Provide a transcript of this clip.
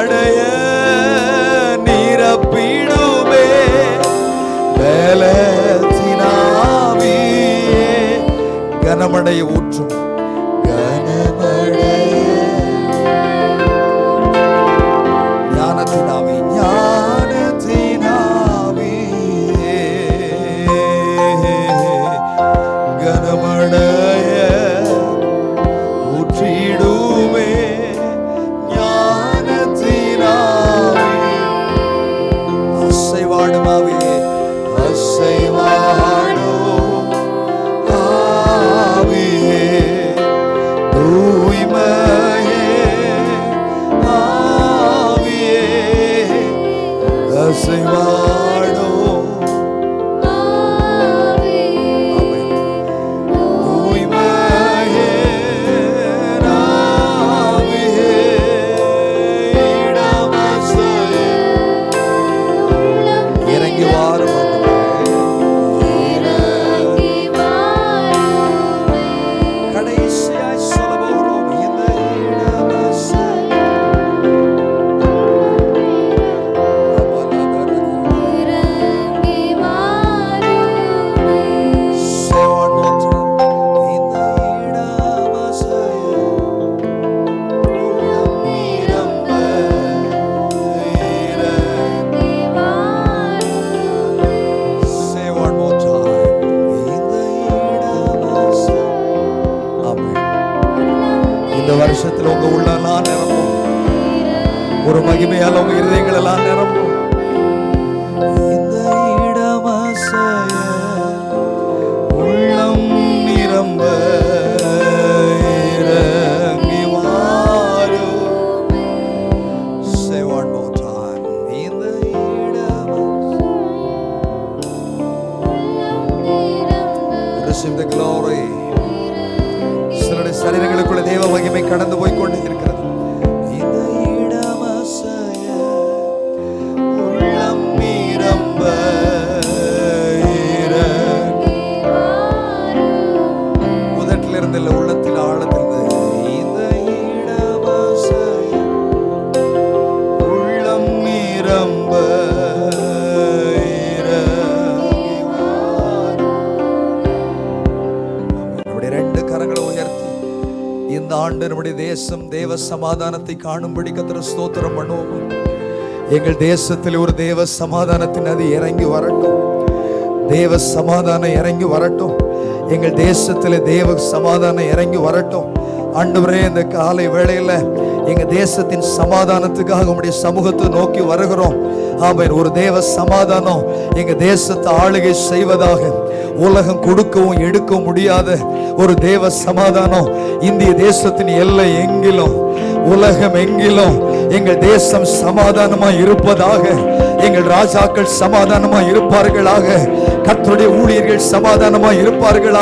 கனமடைய நிரப்பிடுமே பலத்தினாவியே. கனமடைய ஊற்றும் ஞானத்தினாவி ஞானத்தினாவியே. கனமடைய ஊற்றிடுமே ஞானத்தினாவி. அசைவாடுமாவே அசைவாடும் ஆவியே தூய்மையே ஆவியே அசைவாடும் தூய்மையே ஆவியே இடமசையே. இறங்கி வாரும் கடைசியாய் சொல்ல போகிறோம். இந்த இடமசையே இந்த வருஷத்துல உங்க உள்ளெல்லாம் நிரம்பும். ஒரு மகிமையால் உங்க இருதயங்கள் எல்லாம் நிரம்பும். இந்த இடமசைய உள்ளம் நிரம்ப இறங்கி வாரும். Say one more time. இந்த receive the glory. சிலருடைய சரீரங்களுக்குள்ள தேவ மகிமை கடந்து போய் கொண்டே இருக்கிறது. இந்த இடமசைய உள்ளம் நிரம்ப இறங்கி உதட்டிலிருந்து இல்லை உள்ளத்தில் ஆழத்திலிருந்து. இந்த இடமசைய உள்ளம் நிரம்ப இறங்கி வாரும். நம்முடைய ரெண்டு கரங்களை உயர்த்தி இந்த ஆண்டு நம்முடைய தேசம் தேவ சமாதானத்தை காணும்படி கர்த்தரை ஸ்தோத்திரம் பண்ணுவோம். எங்கள் தேசத்தில் ஒரு தேவ சமாதானத்தின் நதி இறங்கி வரட்டும். தேவ சமாதானம் இறங்கி வரட்டும். எங்கள் தேசத்தில் தேவ சமாதானம் இறங்கி வரட்டும். ஆண்டவரே, இந்த காலை வேளையில எங்க தேசத்தின் சமாதானத்துக்காக உம்முடைய சமூகத்தை நோக்கி வருகிறோம். ஆமென். ஒரு தேவ சமாதானம் எங்க தேசத்தை ஆளுகை செய்வதாக. உலகம் கொடுக்கவும் எடுக்கவும் முடியாத ஒரு தேவ சமாதானம் இந்திய தேசத்தின் எல்லை எங்கிலும் உலகம் எங்கிலும் எங்கள் தேசம் சமாதானமாய் இருப்பதாக. எங்கள் ராஜாக்கள் சமாதானமாய் இருப்பார்களாக. கர்த்தருடைய ஊழியர்கள் சமாதானமாய் இருப்பார்களாக.